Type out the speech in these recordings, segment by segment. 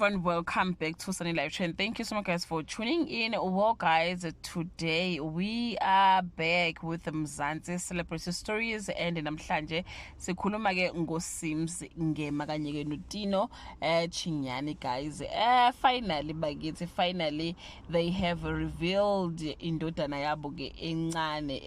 everyone, welcome back to Sunny Live Trend. Thank you so much guys for tuning in. Well guys, today we are back with the Mzansi celebrity stories and namhlanje sikhuluma ke ngoSims Ngema kanye ke noTino Chinyani guys. Finally they have revealed indodana yabo ke encane.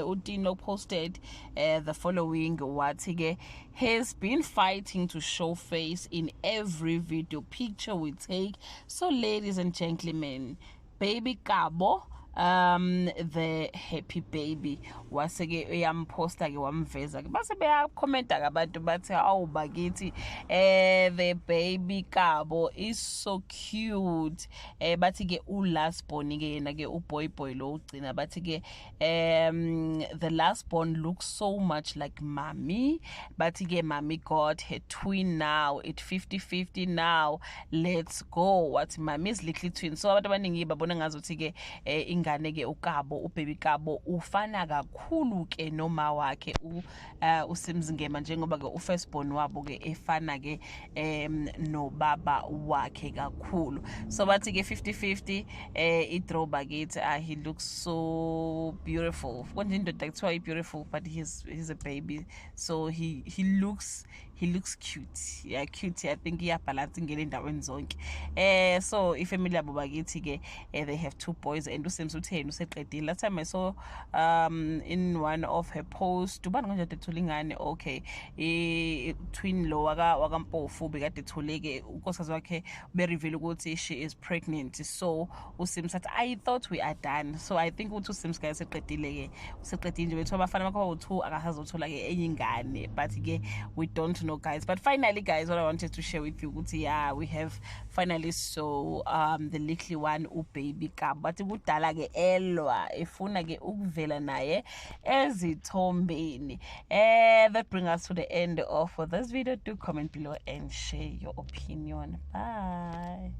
uTino posted the following wathi ke has been fighting to show face in every video picture we take. So ladies and gentlemen, baby Kabo, the happy baby waseke uyamposta ke wamveza ke base beyakhomenta ke abantu bathi awu bakithi the baby Kabo is so cute bathi ke last born ke yena ke boy lo ugcina bathi ke the last born looks so much like mommy bathi ke mommy got her twin now at 50-50 now, let's go. What mommy's little twin, so abantu abaningi babona ngazuthi ke ingane ke uKabo ubaby Kabo ufana kakhulu ke noma wakhe uSims Ngema njengoba ke ufirst born wabo ke efana ke no baba wakhe kakhulu. So bathi ke 50-50 idraw bakithi he looks so beautiful. Konje indoda kuthiwa beautiful but he's a baby, so he looks cute. Yeah, cute. I think iyabalance ngene endaweni zonke. So ifamily yabo bakithi ke they have two boys and uSims utheni useqedile. Last time I saw in one of her posts ubani konje ethule ingane, okay, twin lo wakampofu bekade ethuleke unkosikazi wakhe be reveal ukuthi she is pregnant. So uSims sathi I thought we are done, so I think uthi uSims guys eqedile ke useqedile nje bethu abafana bakho bawu2 akasazothola ke enye ingane, but ke we don't know guys. But finally guys, what I wanted to share with you ukuthi yeah, we have finally saw the little one ubaby Kabo, but kudala ke elwa efuna ke ukuvela naye ezithombeni. That brings us to the end of this video. Do comment below and share your opinion. Bye.